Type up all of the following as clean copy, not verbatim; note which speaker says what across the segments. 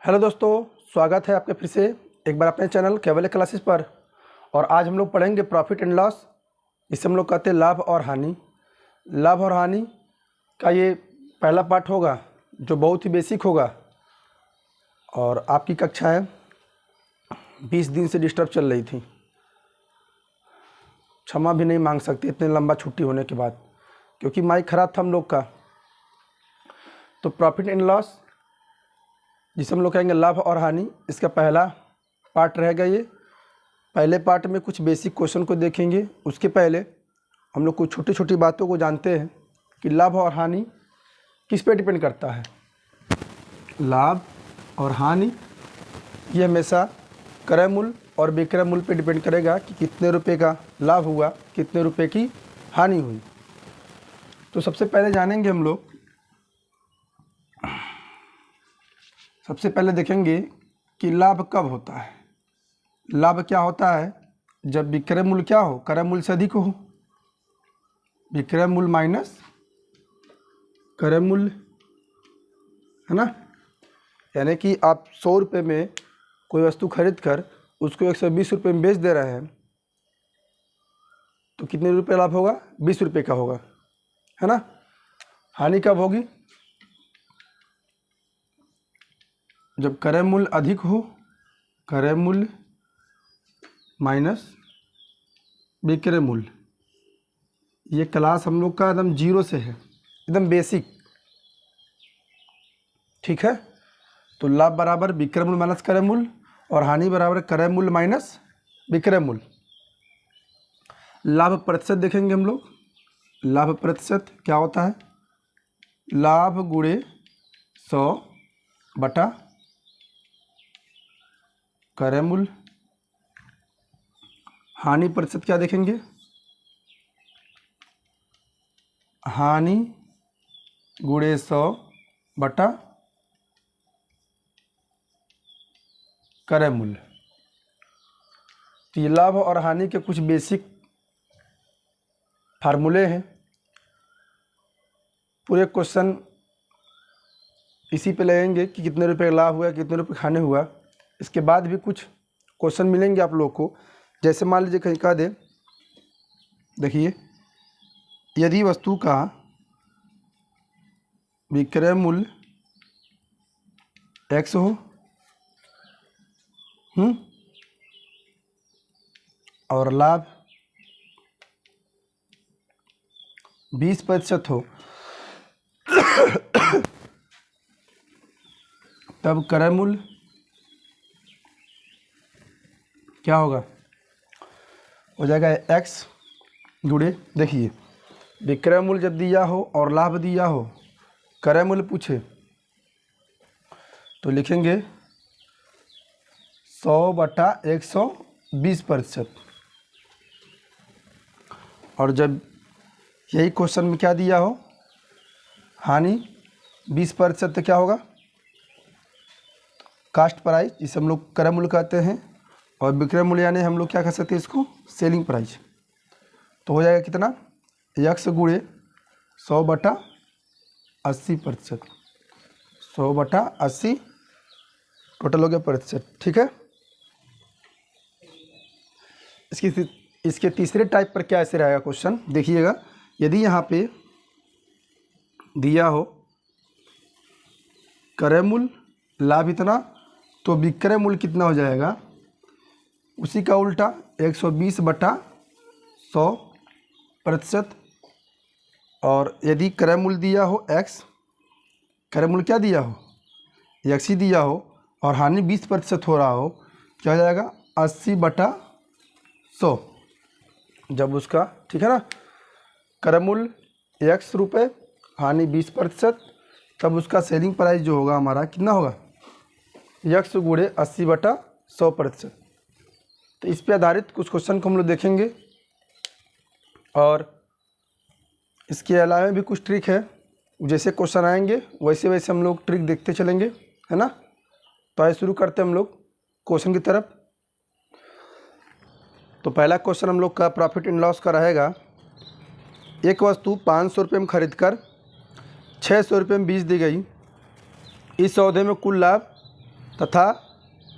Speaker 1: Hello दोस्तों, स्वागत है आपके फिर से एक बार अपने चैनल केवल क्लासेस पर। और आज हम लोग पढ़ेंगे प्रॉफिट एंड लॉस, जिसे हम लोग कहते हैं लाभ और हानि। लाभ और हानि का ये पहला पार्ट होगा जो बहुत ही बेसिक होगा। और आपकी कक्षाएं 20 दिन से डिस्टर्ब चल रही थी, क्षमा भी नहीं मांग सकते इतने लंबा छुट्टी होने के बाद, क्योंकि माइक ख़राब था हम लोग का। तो प्रॉफिट एंड लॉस जिसे हम लोग कहेंगे लाभ और हानि, इसका पहला पार्ट रहेगा ये। पहले पार्ट में कुछ बेसिक क्वेश्चन को देखेंगे। उसके पहले हम लोग कुछ छोटी छोटी बातों को जानते हैं कि लाभ और हानि किस पे डिपेंड करता है। लाभ और हानि ये हमेशा क्रय मूल्य और विक्रय मूल्य पे डिपेंड करेगा कि कितने रुपए का लाभ हुआ, कितने रुपए की हानि हुई। तो सबसे पहले जानेंगे हम लोग, सबसे पहले देखेंगे कि लाभ कब होता है। लाभ क्या होता है? जब विक्रय मूल्य क्या हो, क्रय मूल्य से अधिक हो। विक्रय मूल्य माइनस क्रय मूल्य, है ना। यानी कि आप 100 रुपये में कोई वस्तु खरीद कर उसको 120 रुपये में बेच दे रहे हैं, तो कितने रुपये लाभ होगा? 20 रुपये का होगा, है ना। हानि कब होगी? जब क्रय मूल्य अधिक हो, क्रय मूल्य माइनस विक्रय मूल्य। ये क्लास हम लोग का एकदम जीरो से है, एकदम बेसिक, ठीक है। तो लाभ बराबर विक्रय मूल्य माइनस क्रय मूल्य, और हानि बराबर क्रय मूल्य माइनस विक्रय मूल्य। लाभ प्रतिशत देखेंगे हम लोग। लाभ प्रतिशत क्या होता है? लाभ गुणे 100 बटा क्रय मूल्य। हानि प्रतिशत क्या देखेंगे? हानि गुणे 100 बटा क्रय मूल्य। तो ये लाभ और हानि के कुछ बेसिक फार्मूले हैं। पूरे क्वेश्चन इसी पे लगेंगे कि कितने रुपए लाभ हुआ, कितने रुपए हानि हुआ। इसके बाद भी कुछ क्वेश्चन मिलेंगे आप लोग को। जैसे मान लीजिए कहीं कह दे, देखिए, यदि वस्तु का विक्रय मूल्य x हो, और लाभ 20% हो, तब क्रय मूल्य क्या होगा? हो जाएगा x गुणे, देखिए, विक्रय मूल्य जब दिया हो और लाभ दिया हो, क्रय मूल्य पूछे, तो लिखेंगे 100 बटा 120%। और जब यही क्वेश्चन में क्या दिया हो, हानि 20%, तो क्या होगा? कास्ट प्राइस, जिसे हम लोग क्रय मूल्य कहते हैं, और विक्रय मूल्य यानी हम लोग क्या कह सकते हैं इसको? Selling price. तो हो जाएगा कितना? x गुणे 100 बटा 80%। 100 बटा 80 टोटल हो गया प्रतिशत, ठीक है। इसके तीसरे टाइप पर क्या ऐसे रहेगा क्वेश्चन, देखिएगा। यदि यहाँ पे दिया हो क्रय मूल्य लाभ इतना, तो विक्रय मूल्य कितना हो जाएगा? उसी का उल्टा 120 बटा 100%। और यदि क्रय मूल्य दिया हो x, क्रय मूल्य क्या दिया हो? x ही दिया हो, और हानि 20% हो रहा हो, क्या हो जाएगा? 80 बटा 100। जब उसका, ठीक है ना, क्रय मूल्य x रुपये, हानि 20%, तब उसका सेलिंग प्राइस जो होगा हमारा कितना होगा? x गुणे 80 बटा 100%। तो इस पे आधारित कुछ क्वेश्चन को हम लोग देखेंगे, और इसके अलावा भी कुछ ट्रिक है। जैसे क्वेश्चन आएंगे वैसे वैसे हम लोग ट्रिक देखते चलेंगे, है ना। तो आइए शुरू करते हैं हम लोग क्वेश्चन की तरफ। तो पहला क्वेश्चन हम लोग का प्रॉफिट एंड लॉस का रहेगा। एक वस्तु 500 रुपये में खरीद कर 600 रुपये में बेच दी गई। इस सौदे में कुल लाभ तथा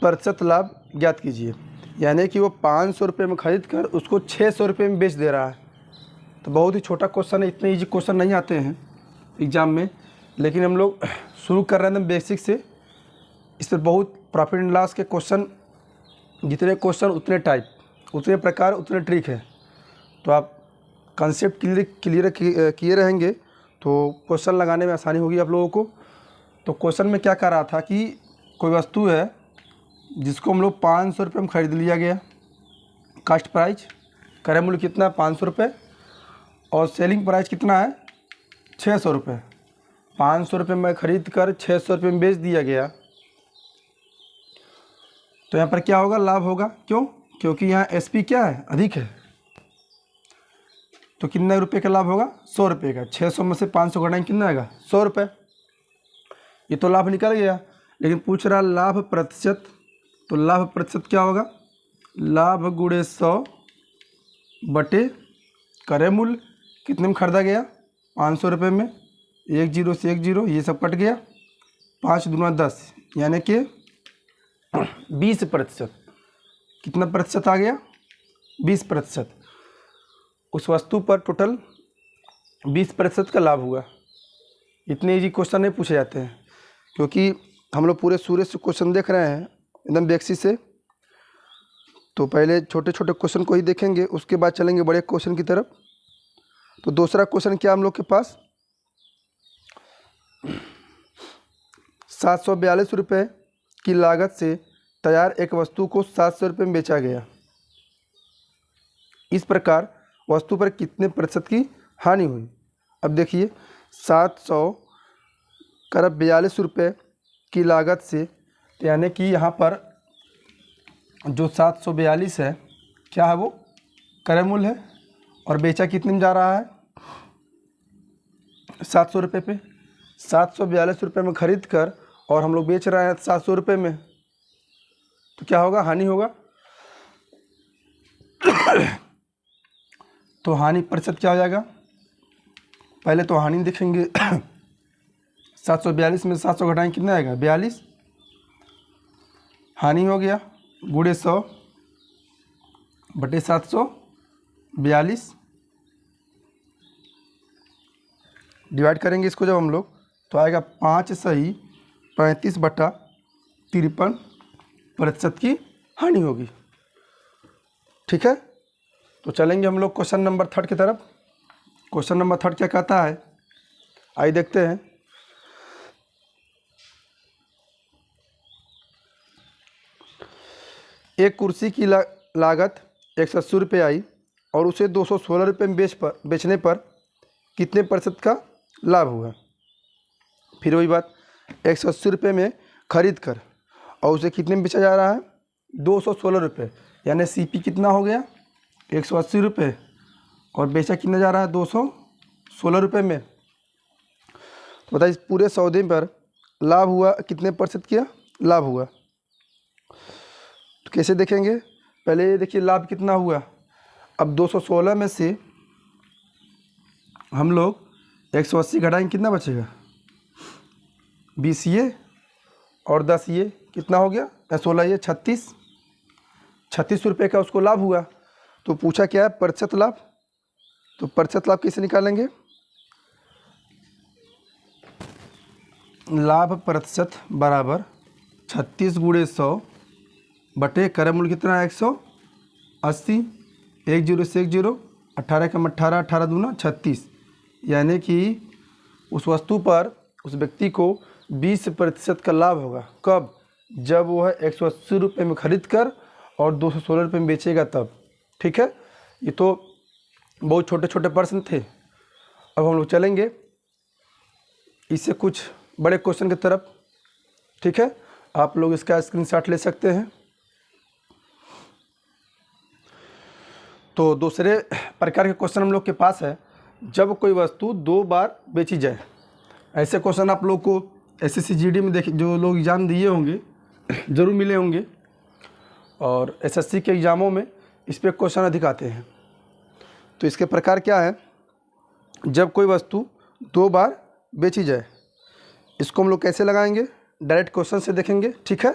Speaker 1: प्रतिशत लाभ ज्ञात कीजिए। यानी कि वो 500 रुपये में ख़रीद कर उसको 600 रुपये में बेच दे रहा है। तो बहुत ही छोटा क्वेश्चन है, इतने ईजी क्वेश्चन नहीं आते हैं एग्ज़ाम में, लेकिन हम लोग शुरू कर रहे हैं बेसिक से। इस पर बहुत प्रॉफिट एंड लॉस के क्वेश्चन, जितने क्वेश्चन उतने टाइप, उतने प्रकार, उतने ट्रिक है। तो आप कंसेप्ट क्लियर किए रहेंगे तो क्वेश्चन लगाने में आसानी होगी आप लोगों को। तो क्वेश्चन में क्या कर रहा था कि कोई वस्तु है जिसको हम लोग 500 रुपये में ख़रीद लिया गया, कास्ट प्राइस, क्रय मूल्य कितना है 500 रुपये, और सेलिंग प्राइस कितना है 600 रुपये। 500 रुपये में ख़रीद कर 600 रुपये में बेच दिया गया। तो यहाँ पर क्या होगा, लाभ होगा। क्यों? क्योंकि यहाँ एसपी क्या है, अधिक है। तो कितने रुपए का लाभ होगा, 100 रुपये का। 600 में से 500 घटाएंगे कितना आएगा, 100 रुपये। ये तो लाभ निकल गया, लेकिन पूछ रहा लाभ प्रतिशत। तो लाभ प्रतिशत क्या होगा, लाभ गुणे 100 बटे क्रय मूल्य, कितने में खरीदा गया 500 रुपये में, 1 0 से 1 0, ये सब कट गया, 5 दूना 10, यानी कि 20%। कितना प्रतिशत आ गया, 20%। उस वस्तु पर टोटल 20% का लाभ हुआ। इतने इजी क्वेश्चन नहीं पूछे जाते हैं, क्योंकि हम लोग पूरे सूर्य से क्वेश्चन देख रहे हैं एकदम बेसिक से। तो पहले छोटे छोटे क्वेश्चन को ही देखेंगे, उसके बाद चलेंगे बड़े क्वेश्चन की तरफ। तो दूसरा क्वेश्चन क्या हम लोग के पास, 742 रुपये की लागत से तैयार एक वस्तु को 700 रुपये में बेचा गया। इस प्रकार वस्तु पर कितने प्रतिशत की हानि हुई। अब देखिए 742 रुपये की लागत से, यानी कि यहाँ पर जो 742 है क्या है, वो क्रय मूल्य है, और बेचा कितने में जा रहा है 700 रुपये पे। 742 रुपये में ख़रीद कर और हम लोग बेच रहे हैं 700 रुपये में, तो क्या होगा, हानि होगा। तो हानि प्रतिशत क्या हो जाएगा, पहले तो हानि देखेंगे। 742 में 700 घटाएंगे कितना आएगा, 42, हानि हो गया, गुणे 100 बटे 742, डिवाइड करेंगे इसको जब हम लोग, तो आएगा 5 सही 35 बटा 53% की हानि होगी। ठीक है, तो चलेंगे हम लोग क्वेश्चन नंबर 3 की तरफ। क्वेश्चन नंबर 3 क्या कहता है, आइए देखते हैं। एक कुर्सी की लागत 180 रुपये आई और उसे 216 रुपये में बेचने पर कितने प्रतिशत का लाभ हुआ। फिर वही बात, 180 रुपये में ख़रीद कर और उसे कितने में बेचा जा रहा है, 216 रुपये, यानी सीपी कितना हो गया 180 रुपये, और बेचा कितना जा रहा है 216 रुपये में। तो बताइए पूरे सौदे पर लाभ हुआ, कितने प्रतिशत किया लाभ हुआ। तो कैसे देखेंगे, पहले ये देखिए लाभ कितना हुआ। अब 216 में से हम लोग 180 घटाएंगे कितना बचेगा, 20 ये और 10 ये, कितना हो गया 16 ये 36 रुपये का उसको लाभ हुआ। तो पूछा क्या है, प्रतिशत लाभ। तो प्रतिशत लाभ कैसे निकालेंगे, लाभ प्रतिशत बराबर 36 गुणे 100 बटे क्रय मूल्य कितना है 180, 1 0 से 1 0, 18 कम 18, 18 दूना 36, यानी कि उस वस्तु पर उस व्यक्ति को 20% का लाभ होगा। कब, जब वो है 180 रुपये में ख़रीद कर और 216 रुपये में बेचेगा तब। ठीक है, ये तो बहुत छोटे छोटे प्रश्न थे। अब हम लोग चलेंगे इससे कुछ बड़े क्वेश्चन की तरफ। ठीक है, आप लोग इसका स्क्रीनशॉट ले सकते हैं। तो दूसरे प्रकार के क्वेश्चन हम लोग के पास है, जब कोई वस्तु 2 बार बेची जाए। ऐसे क्वेश्चन आप लोग को एसएससी जीडी में देखे, जो लोग एग्ज़ाम दिए होंगे ज़रूर मिले होंगे, और एसएससी के एग्ज़ामों में इस पर क्वेश्चन अधिक आते हैं। तो इसके प्रकार क्या है, जब कोई वस्तु 2 बार बेची जाए, इसको हम लोग कैसे लगाएंगे, डायरेक्ट क्वेश्चन से देखेंगे। ठीक है,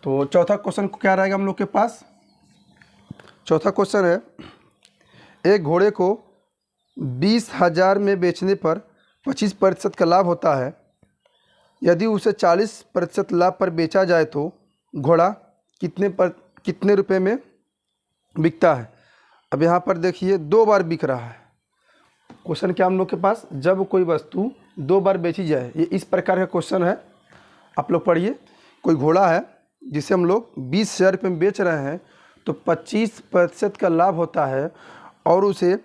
Speaker 1: तो चौथा क्वेश्चन क्या रहेगा हम लोग के पास? चौथा क्वेश्चन है, एक घोड़े को 20,000 में बेचने पर 25% का लाभ होता है। यदि उसे 40% लाभ पर बेचा जाए तो घोड़ा कितने रुपए में बिकता है? अब यहाँ पर देखिए 2 बार बिक रहा है। क्वेश्चन क्या हम लोग के पास, जब कोई वस्तु 2 बार बेची जाए, ये इस प्रकार का क्वेश्चन है। आप लोग पढ़िए, कोई घोड़ा है जिसे हम लोग 20,000 रुपये में बेच रहे हैं, तो 25% का लाभ होता है और उसे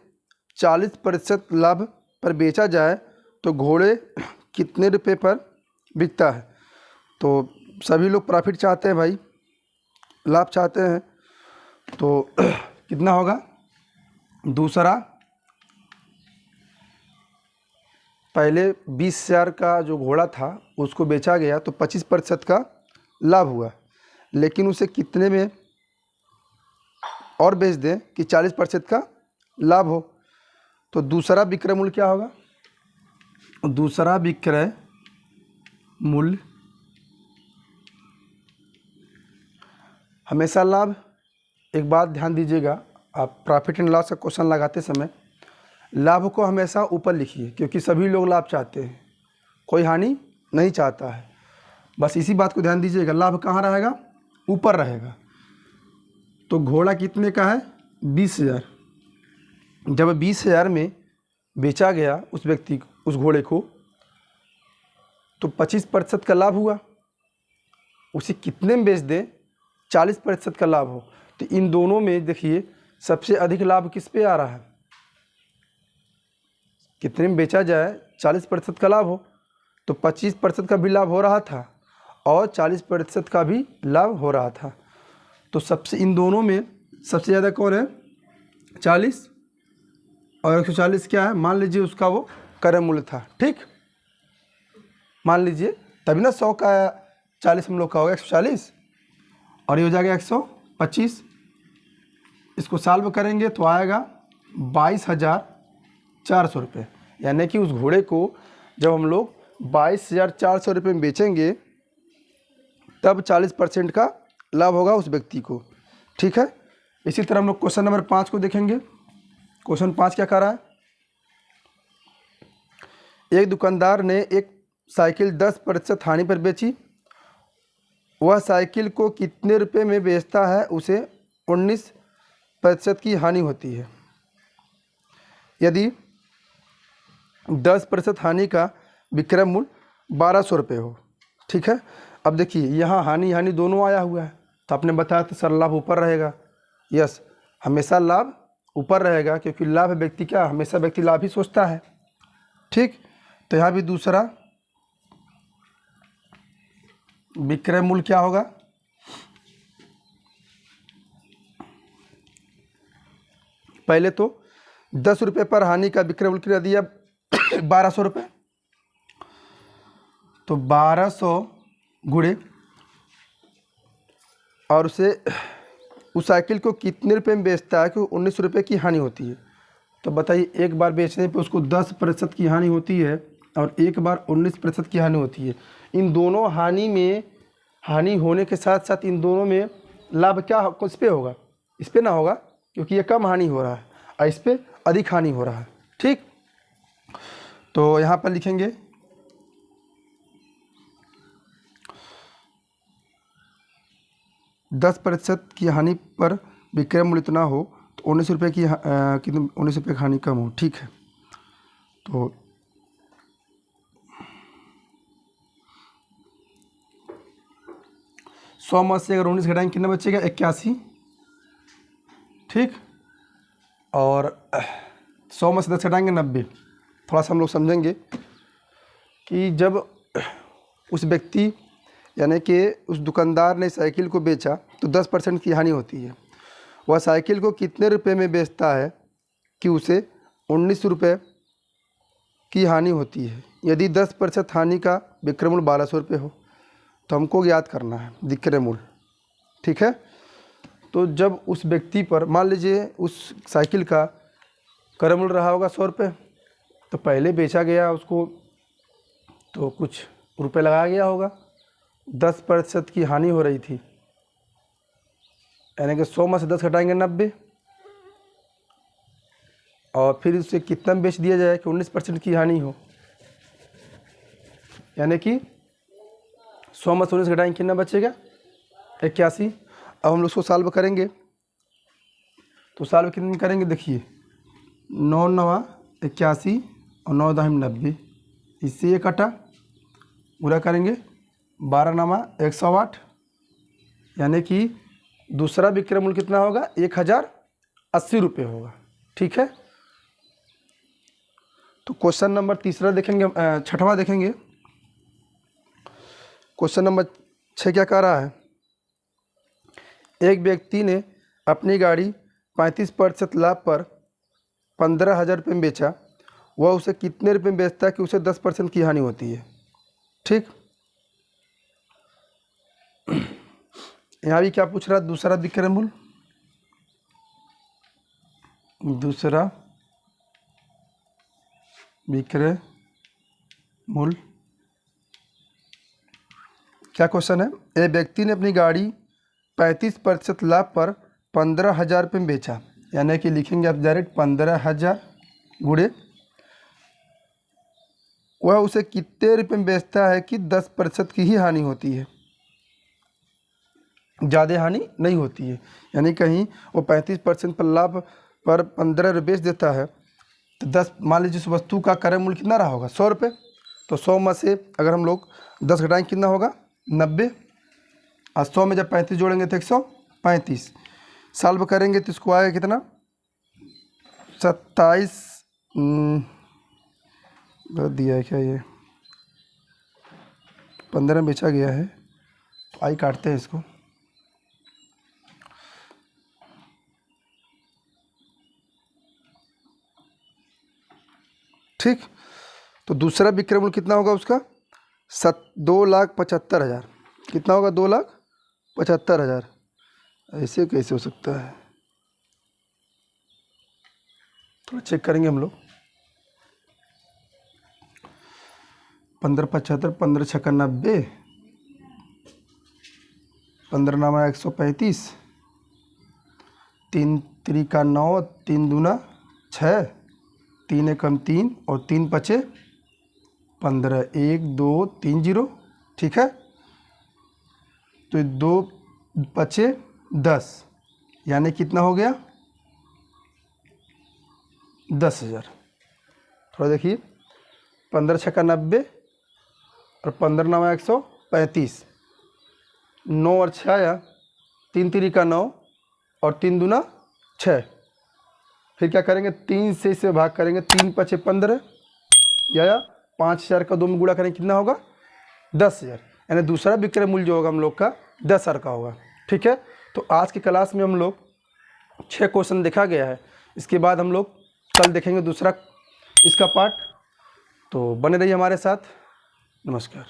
Speaker 1: 40% लाभ पर बेचा जाए तो घोड़े कितने रुपए पर बिकता है? तो सभी लोग प्रॉफिट चाहते हैं भाई, लाभ चाहते हैं, तो कितना होगा? दूसरा, पहले 20,000 का जो घोड़ा था उसको बेचा गया तो 25% का लाभ हुआ, लेकिन उसे कितने में और बेच दें कि 40% का लाभ हो? तो दूसरा विक्रय मूल्य क्या होगा? दूसरा विक्रय मूल्य हमेशा लाभ। एक बात ध्यान दीजिएगा, आप प्रॉफिट एंड लॉस का क्वेश्चन लगाते समय लाभ को हमेशा ऊपर लिखिए, क्योंकि सभी लोग लाभ चाहते हैं, कोई हानि नहीं चाहता है। बस इसी बात को ध्यान दीजिएगा, लाभ कहाँ रहेगा? ऊपर रहेगा। तो घोड़ा कितने का है? 20,000। जब 20,000 में बेचा गया उस व्यक्ति उस घोड़े को, तो 25% का लाभ हुआ। उसे कितने में बेच दें 40% का लाभ हो? तो इन दोनों में देखिए सबसे अधिक लाभ किस पे आ रहा है? कितने में बेचा जाए 40% का लाभ हो, तो 25% का भी लाभ हो रहा था और 40% का भी लाभ हो रहा था। तो सबसे इन दोनों में सबसे ज़्यादा कौन है? 40, और 140 क्या है? मान लीजिए उसका वो क्रय मूल्य था, ठीक, मान लीजिए, तभी ना 100 का 40 हम लोग का होगा 140, और ये हो जाएगा 125। इसको सॉल्व करेंगे तो आएगा 22,400 रुपये। यानी कि उस घोड़े को जब हम लोग 22,400 रुपये में बेचेंगे तब 40% का लाभ होगा उस व्यक्ति को, ठीक है। इसी तरह हम लोग क्वेश्चन नंबर 5 को देखेंगे। क्वेश्चन 5 क्या कर रहा है? एक दुकानदार ने एक साइकिल 10% हानि पर बेची। वह साइकिल को कितने रुपए में बेचता है? उसे 19% की हानि होती है। यदि 10% हानि का विक्रय मूल्य 1,200 रुपये हो, ठीक है। अब देखिए यहाँ हानि दोनों आया हुआ है, तो आपने बताया तो सर लाभ ऊपर रहेगा। यस, हमेशा लाभ ऊपर रहेगा, क्योंकि लाभ व्यक्ति क्या, हमेशा व्यक्ति लाभ ही सोचता है, ठीक। तो यहाँ भी दूसरा विक्रय मूल्य क्या होगा? पहले तो 10 रुपये पर हानि का विक्रय मूल्य कितना दिया? 1,200 रुपये। तो 1,200 गुणे, और उसे उस साइकिल को कितने रुपए में बेचता है कि 19 रुपये की हानि होती है। तो बताइए, एक बार बेचने पे उसको 10% की हानि होती है और एक बार 19% की हानि होती है। इन दोनों हानि होने के साथ साथ इन दोनों में लाभ क्या किस पे होगा? इस पे ना होगा, क्योंकि ये कम हानि हो रहा है और इस पे अधिक हानि हो रहा है, ठीक। तो यहाँ पर लिखेंगे 10% की हानि पर विक्रय मूल्य इतना हो तो 19 रुपये की कितने 19 रुपये की हानि कम हो, ठीक है। तो 100 में से अगर 19 घटाएंगे कितना बचेगा? 81, ठीक। और 100 में से 10 घटाएंगे 90। थोड़ा सा हम लोग समझेंगे कि जब उस व्यक्ति यानी कि उस दुकानदार ने साइकिल को बेचा तो 10% की हानि होती है। वह साइकिल को कितने रुपए में बेचता है कि उसे 19 रुपये की हानि होती है। यदि 10% हानि का विक्रय मूल्य 1,200 रुपये हो तो हमको याद करना है विक्रय मूल्य, ठीक है। तो जब उस व्यक्ति पर मान लीजिए उस साइकिल का क्रय मूल्य रहा होगा 100 रुपये, तो पहले बेचा गया उसको तो कुछ रुपए लगाया गया होगा, 10% की हानि हो रही थी यानी कि 100 में से 10 घटाएंगे 90, और फिर उसे कितना में बेच दिया जाए कि 19% की हानि हो, यानी कि 100 में से 19 घटाएंगे कितना बचेगा 81। अब हम लोग उसको सॉल्व करेंगे, तो सॉल्व कितने में करेंगे, देखिए 9 9 81 और 9 10 90, इससे ये कटा, पूरा करेंगे 12 9 108, यानी कि दूसरा विक्रय मूल्य कितना होगा 1080 रुपये होगा। ठीक है, तो क्वेश्चन नंबर तीसरा देखेंगे, छठवां देखेंगे। क्वेश्चन नंबर 6 क्या कह रहा है, एक व्यक्ति ने अपनी गाड़ी 35% लाभ पर 15,000 रुपये में बेचा, वह उसे कितने रुपये में बेचता है कि उसे 10% की हानि होती है। ठीक, यहाँ भी क्या पूछ रहा है, दूसरा विक्रय मूल्य, दूसरा विक्रय मूल्य क्या क्वेश्चन है, एक व्यक्ति ने अपनी गाड़ी 35% लाभ पर 15,000 रुपये में बेचा, यानी कि लिखेंगे आप डायरेक्ट 15,000 गुणे, वह उसे कितने रुपये में बेचता है कि 10% की ही हानि होती है, ज़्यादा हानि नहीं होती है। यानी कहीं वो 35% पर लाभ पर 15 रुपये बेच देता है, तो 10, मान लीजिए उस वस्तु का क्रय मूल्य कितना रहा होगा 100 रुपये, तो 100 में से अगर हम लोग 10 घटाएंगे कितना होगा 90, और 100 में जब 35 जोड़ेंगे तो 135, सॉल्व करेंगे तो इसको आएगा कितना 27, गलत दिया है क्या, ये 15 में बेचा गया है, तो आई काटते हैं इसको, ठीक। तो दूसरा विक्रय मूल्य कितना होगा उसका 2,75,000, कितना होगा 2,75,000, ऐसे कैसे हो सकता है, थोड़ा चेक करेंगे हम लोग। 15 75, 15 छक्का 90, 15 9 135, 3 त्रिका 9, 3 दूना 6, 3 एकम 3 और 3 पचे 15, 1 2 3 0। ठीक है, तो 2 पचे 10, यानी कितना हो गया 10,000। थोड़ा देखिए 15 छक्का 90 और 15 9 135, 9 और 6 आया, 3 त्रिका 9 और 3 दूना 6, फिर क्या करेंगे 3 से इसे भाग करेंगे, 3 पचे 15, या 5,000 का 2 में गुणा करेंगे कितना होगा 10,000, यानी दूसरा विक्रय मूल्य जो होगा हम लोग का 10,000 का होगा। ठीक है, तो आज की क्लास में हम लोग 6 क्वेश्चन देखा गया है, इसके बाद हम लोग कल देखेंगे दूसरा इसका पार्ट, तो बने रहिए हमारे साथ। नमस्कार।